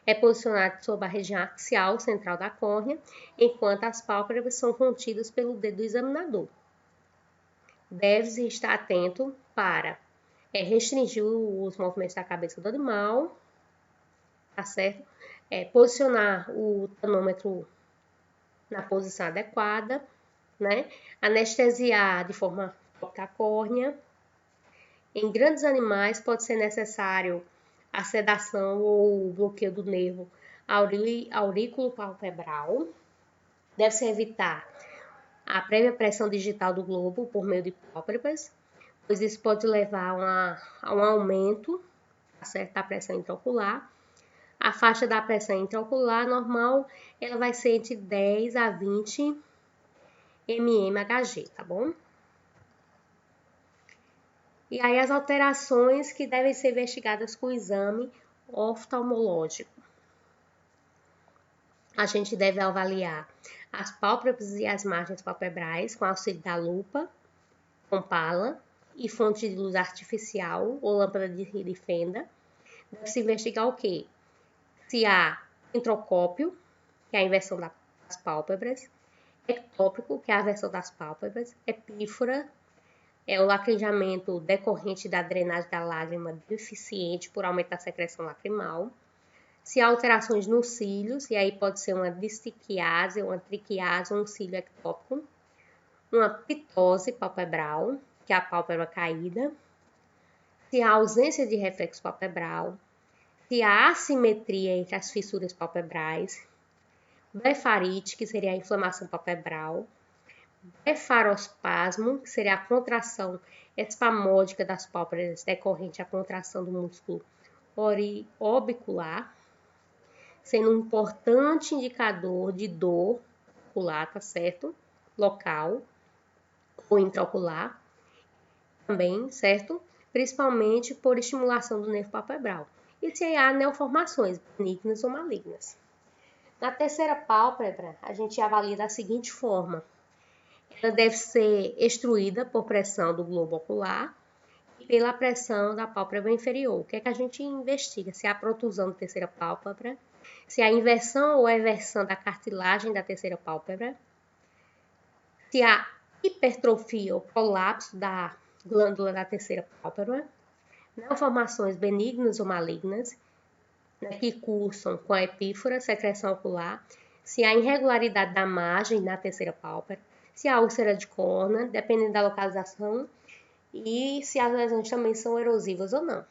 É posicionado sobre a região axial central da córnea, enquanto as pálpebras são contidas pelo dedo do examinador. Deve-se estar atento para restringir os movimentos da cabeça do animal, tá certo? Posicionar o tanômetro na posição adequada, né? Anestesiar de forma tópica a córnea. Em grandes animais pode ser necessário a sedação ou o bloqueio do nervo aurículo-palpebral. Deve-se evitar a prévia pressão digital do globo por meio de pálpebras, pois isso pode levar a um aumento, tá certo, da pressão intraocular. A faixa da pressão intraocular normal, ela vai ser entre 10 a 20 mmHg, tá bom? E aí as alterações que devem ser investigadas com o exame oftalmológico. A gente deve avaliar as pálpebras e as margens palpebrais com auxílio da lupa, com pala e fonte de luz artificial ou lâmpada de fenda. Deve-se investigar o quê? Se há entrocópio, que é a inversão das pálpebras, ectópico, que é a aversão das pálpebras, epífora, é o lacrimejamento decorrente da drenagem da lágrima deficiente por aumento da secreção lacrimal. Se há alterações nos cílios, e aí pode ser uma distiquiase, uma triquiase, um cílio ectópico, uma pitose palpebral, que é a pálpebra caída. Se há ausência de reflexo palpebral, se há assimetria entre as fissuras palpebrais, blefarite, que seria a inflamação palpebral, blefarospasmo, que seria a contração espasmódica das pálpebras decorrente à contração do músculo orbicular, sendo um importante indicador de dor ocular, tá certo? Local ou intraocular também, certo? Principalmente por estimulação do nervo palpebral. E se há neoformações benignas ou malignas. Na terceira pálpebra, a gente avalia da seguinte forma: ela deve ser extruída por pressão do globo ocular e pela pressão da pálpebra inferior. O que é que a gente investiga? Se há protusão da terceira pálpebra, se há inversão ou eversão da cartilagem da terceira pálpebra, se há hipertrofia ou prolapso da glândula da terceira pálpebra, malformações benignas ou malignas, né, que cursam com a epífora, secreção ocular, se há irregularidade da margem na terceira pálpebra, se há úlcera de córnea, dependendo da localização, e se as lesões também são erosivas ou não.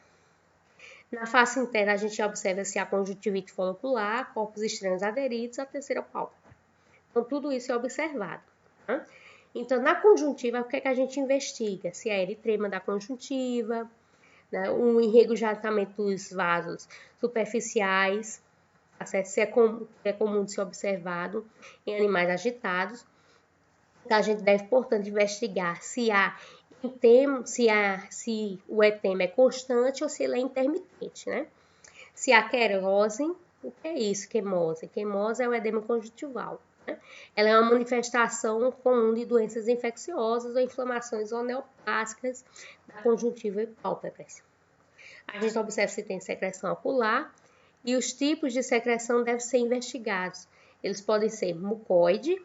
Na face interna, a gente observa se há conjuntivite folicular, corpos estranhos aderidos à terceira pálpebra. Então, tudo isso é observado. Tá? Então, na conjuntiva, o que é que a gente investiga? Se há eritema da conjuntiva, né, um enregurgitamento dos vasos superficiais, tá certo? Se é comum de ser observado em animais agitados. Então, a gente deve, portanto, investigar se o edema é constante ou se ele é intermitente, né? Se há querose, o que é isso, queimose? Queimose é o edema conjuntival. Né? Ela é uma manifestação comum de doenças infecciosas ou inflamações neoplásicas da conjuntiva e pálpebras. A gente observa se tem secreção ocular e os tipos de secreção devem ser investigados. Eles podem ser mucoide,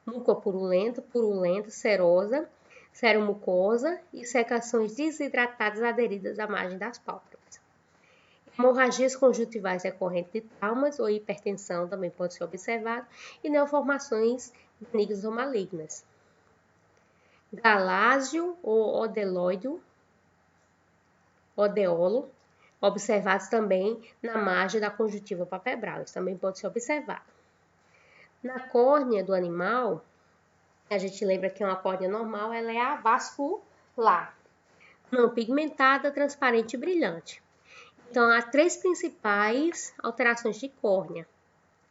mucopurulento, purulento, serosa, seromucosa e secreções desidratadas aderidas à margem das pálpebras. Hemorragias conjuntivais decorrentes de traumas ou hipertensão também pode ser observado e neoformações benignas ou malignas. Galásio ou odeolo, observados também na margem da conjuntiva palpebral, isso também pode ser observado. Na córnea do animal, a gente lembra que uma córnea normal ela é a vascular, não pigmentada, transparente e brilhante. Então, há três principais alterações de córnea,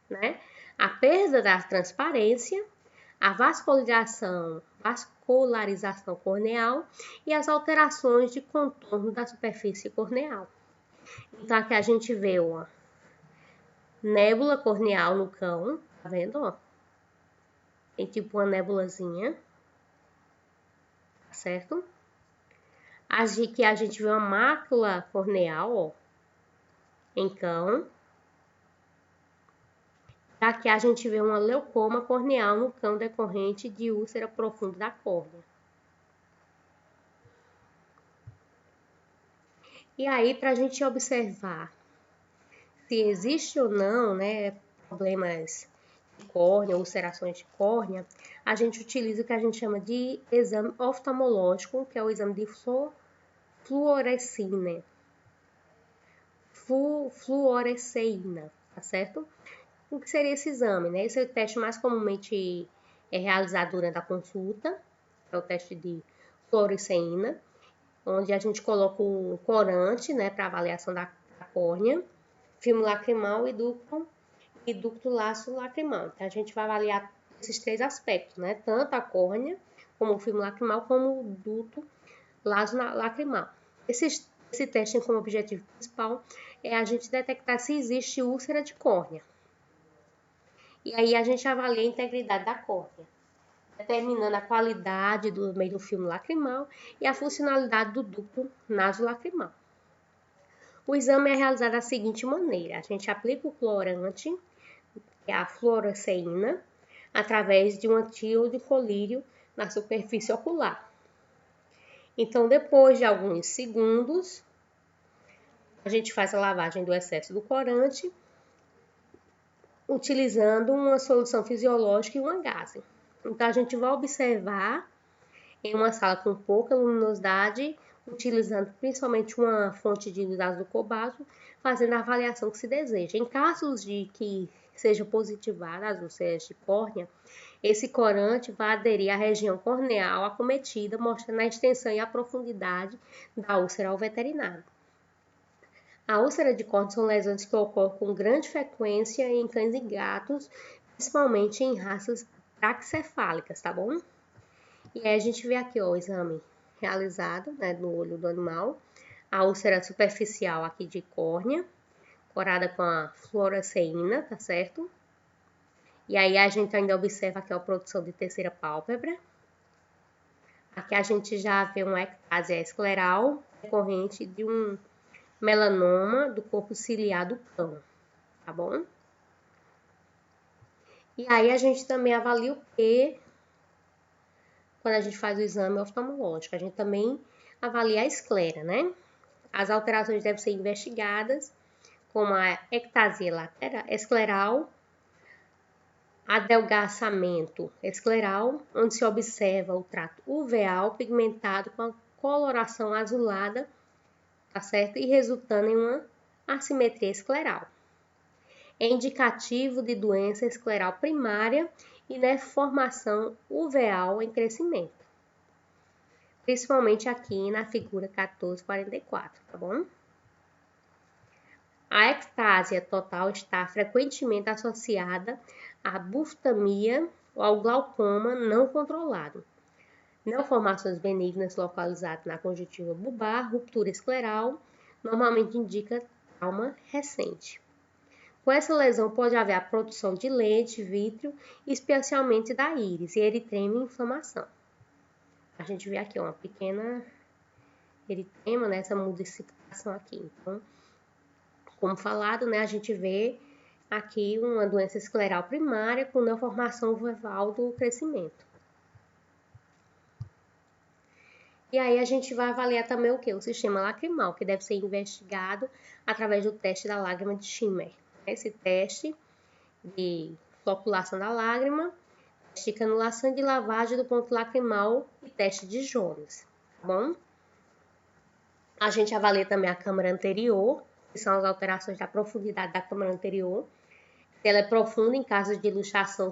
né? A perda da transparência, a vascularização corneal e as alterações de contorno da superfície corneal. Então, aqui a gente vê uma nébula corneal no cão, tá vendo? Ó? Tem tipo uma nébulazinha, certo? Aqui a gente vê uma mácula corneal, ó, em cão. Aqui a gente vê uma leucoma corneal no cão decorrente de úlcera profunda da córnea. E aí, para a gente observar se existe ou não, né, problemas de córnea, ulcerações de córnea, a gente utiliza o que a gente chama de exame oftalmológico, que é o exame de fluoresceína, tá certo? O que seria esse exame, né? Esse é o teste mais comumente realizado durante a consulta, é o teste de fluoresceína, onde a gente coloca um corante, né, para avaliação da córnea, filme lacrimal e ducto laço lacrimal. Então, a gente vai avaliar esses três aspectos, né? Tanto a córnea, como o filme lacrimal, como o ducto laço lacrimal. Esse teste tem como objetivo principal é a gente detectar se existe úlcera de córnea. E aí a gente avalia a integridade da córnea, determinando a qualidade do meio do filme lacrimal e a funcionalidade do ducto nasolacrimal. O exame é realizado da seguinte maneira: a gente aplica o corante, que é a fluoresceína, através de um antídoto de colírio na superfície ocular. Então, depois de alguns segundos, a gente faz a lavagem do excesso do corante, utilizando uma solução fisiológica e uma gase. Então, a gente vai observar em uma sala com pouca luminosidade, utilizando principalmente uma fonte de luz azul cobalto, fazendo a avaliação que se deseja. Em casos de que seja positivada as úlceras de córnea, esse corante vai aderir à região corneal acometida, mostrando a extensão e a profundidade da úlcera ao veterinário. A úlcera de córnea são lesões que ocorrem com grande frequência em cães e gatos, principalmente em raças braquicefálicas, tá bom? E aí a gente vê aqui, ó, o exame realizado, né, no olho do animal, a úlcera superficial aqui de córnea, corada com a fluoresceína, tá certo? E aí a gente ainda observa aqui a produção de terceira pálpebra. Aqui a gente já vê uma ectasia escleral decorrente de um melanoma do corpo ciliar do cão, tá bom? E aí a gente também avalia o quê? quando a gente faz o exame oftalmológico. A gente também avalia a esclera, né? As alterações devem ser investigadas, como a ectasia escleral, adelgaçamento escleral, onde se observa o trato uveal pigmentado com a coloração azulada, tá certo? E resultando em uma assimetria escleral. É indicativo de doença escleral primária e deformação uveal em crescimento. Principalmente aqui na figura 1444, tá bom? A ectasia total está frequentemente associada à buftamia ou ao glaucoma não controlado. Neoformações benignas localizadas na conjuntiva bulbar, ruptura escleral, normalmente indica trauma recente. Com essa lesão pode haver a produção de lente, vítreo, especialmente da íris, e eritrema e inflamação. A gente vê aqui uma pequena eritrema, né, essa modificação aqui. Então, como falado, né, a gente vê aqui uma doença escleral primária com neoformação uveal do crescimento. E aí a gente vai avaliar também o que? O sistema lacrimal, que deve ser investigado através do teste da lágrima de Schimmer. Esse teste de floculação da lágrima, teste de canulação e de lavagem do ponto lacrimal e teste de Jones, tá bom? A gente avalia também a câmara anterior, que são as alterações da profundidade da câmara anterior. Se ela é profunda em casos de luxação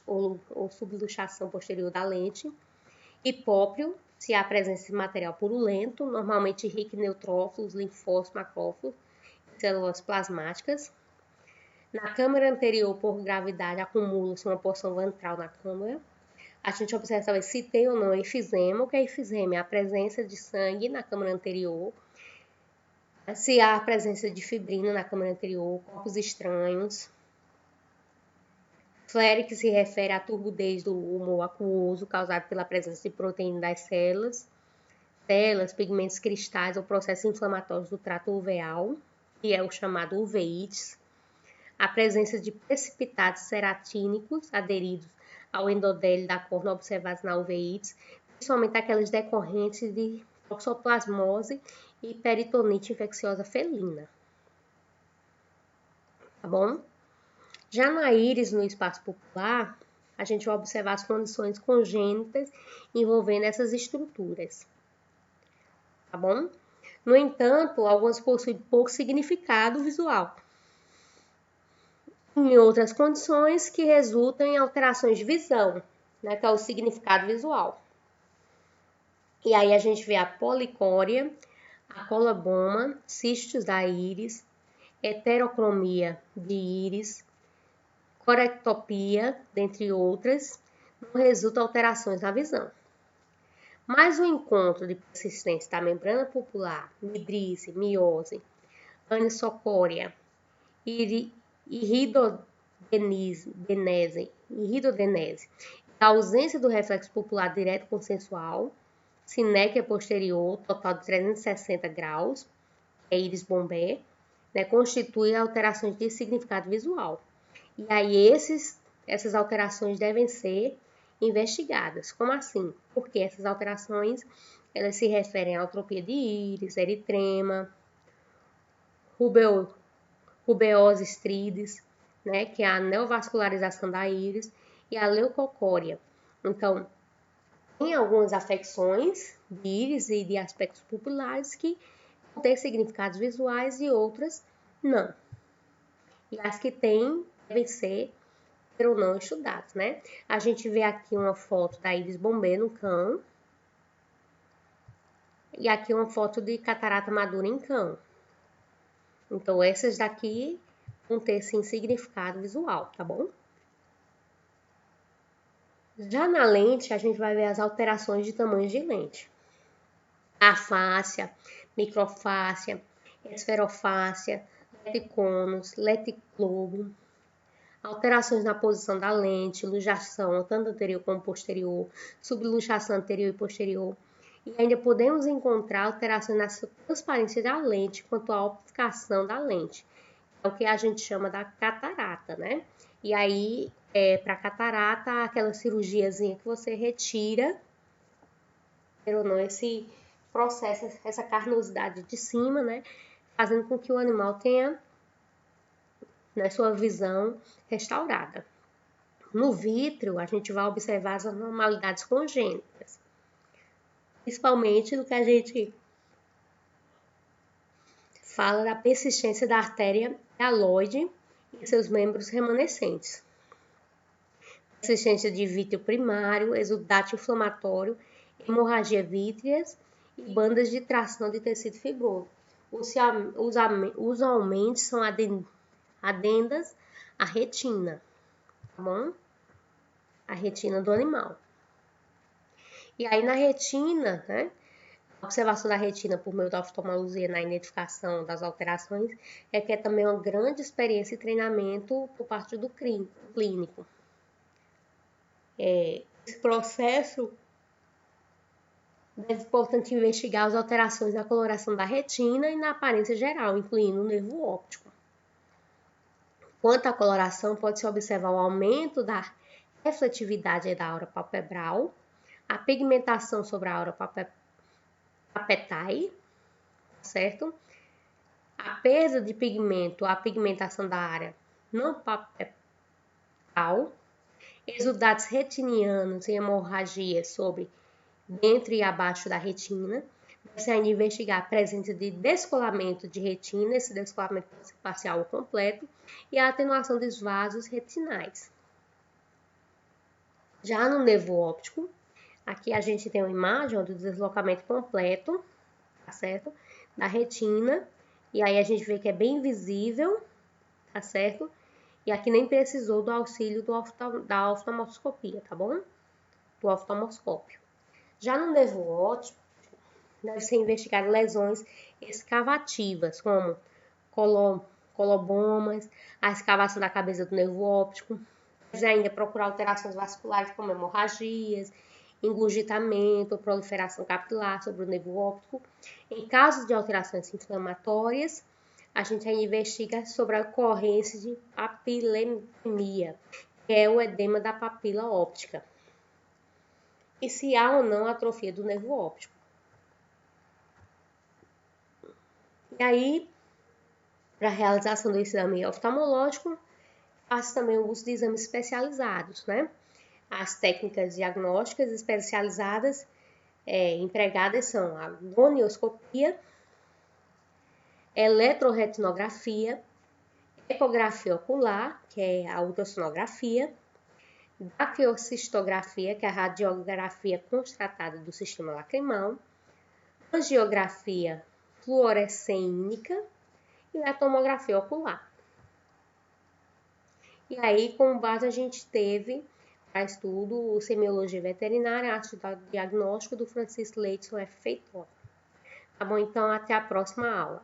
ou subluxação posterior da lente. Hipóprio, se há presença de material purulento, normalmente rico em neutrófilos, linfócitos, macrófagos e células plasmáticas. Na câmara anterior, por gravidade, acumula-se uma porção ventral na câmara. A gente observa também se tem ou não efizema. O que é efizema? É a presença de sangue na câmara anterior. Se há a presença de fibrina na câmara anterior, corpos estranhos. Flare, que se refere à turbidez do humor aquoso causado pela presença de proteína das células, pigmentos cristais ou processos inflamatórios do trato uveal, que é o chamado uveites. A presença de precipitados ceratínicos aderidos ao endotélio da córnea observados na uveites, principalmente aquelas decorrentes de toxoplasmose e peritonite infecciosa felina. Tá bom? Já na íris, no espaço pupilar, a gente vai observar as condições congênitas envolvendo essas estruturas. Tá bom? No entanto, algumas possuem pouco significado visual. Em outras condições que resultam em alterações de visão, né, que é o significado visual. E aí a gente vê a policória, a coloboma, cistos da íris, heterocromia de íris, corectopia, dentre outras, não resultam alterações na visão. Mas o encontro de persistência da membrana pupilar, midrize, miose, anisocória, irridodenese, a ausência do reflexo pupilar direto consensual, sinéquia posterior, total de 360 graus, é íris bombé, né, constitui alterações de significado visual. E aí essas alterações devem ser investigadas. Como assim? Porque essas alterações elas se referem à atropia de íris, eritrema, rubeose stridis, né, que é a neovascularização da íris, e a leucocória. Então, tem algumas afecções de íris e de aspectos pupilares que têm significados visuais e outras não. E as que têm devem ser ou não estudados, né? A gente vê aqui uma foto da íris bombé no cão e aqui uma foto de catarata madura em cão. Então, essas daqui vão ter, sim, significado visual, tá bom? Já na lente, a gente vai ver as alterações de tamanhos de lente. Afácia, microfácia, esferofácia, lenticonus, lenticlobo. Alterações na posição da lente, luxação, tanto anterior como posterior, subluxação anterior e posterior. E ainda podemos encontrar alterações na transparência da lente quanto à obfuscação da lente. É o que a gente chama da catarata, né? E aí, para catarata, aquela cirurgiazinha que você retira ou não, esse processo, essa carnosidade de cima, né? Fazendo com que o animal tenha, né, sua visão restaurada. No vítreo, a gente vai observar as anormalidades congênitas, principalmente do que a gente fala da persistência da artéria hialoide e seus membros remanescentes. Persistência de vítreo primário, exudato inflamatório, hemorragia vítreas e bandas de tração de tecido fibroso. Usualmente são adendas à retina, tá bom? A retina do animal. E aí na retina, né? A observação da retina por meio da oftalmologia na identificação das alterações requer também uma grande experiência e treinamento por parte do clínico. Esse processo é importante investigar as alterações na coloração da retina e na aparência geral, incluindo o nervo óptico. Quanto à coloração, pode-se observar o aumento da refletividade da aura palpebral, a pigmentação sobre a aura papetae, certo? A perda de pigmento, a pigmentação da área não papetal, exudatos retinianos e hemorragias sobre dentro e abaixo da retina. Deve-se ainda investigar a presença de descolamento de retina, esse descolamento pode ser parcial ou completo, e a atenuação dos vasos retinais. Já no nervo óptico, aqui a gente tem uma imagem do deslocamento completo, tá certo? Da retina, e aí a gente vê que é bem visível, tá certo? E aqui nem precisou do auxílio da oftalmoscopia, tá bom? Do oftalmoscópio. Já no nervo óptico, deve ser investigado lesões escavativas, como colobomas, a escavação da cabeça do nervo óptico. Deve ainda procurar alterações vasculares, como hemorragias, engurgitamento ou proliferação capilar sobre o nervo óptico. Em caso de alterações inflamatórias, a gente ainda investiga sobre a ocorrência de papilemia, que é o edema da papila óptica, e se há ou não atrofia do nervo óptico. E aí, para a realização do exame oftalmológico, faz também o uso de exames especializados, né? As técnicas diagnósticas especializadas empregadas são a gonioscopia, eletroretinografia, ecografia ocular, que é a ultrassonografia, daquiocistografia, que é a radiografia constatada do sistema lacrimal, angiografia fluorescênica e a tomografia ocular. E aí, com base, a gente teve para estudo o Semiologia Veterinária, Arte do Diagnóstico, do Francisco Leidson F. Feitosa. Tá bom? Então, até a próxima aula.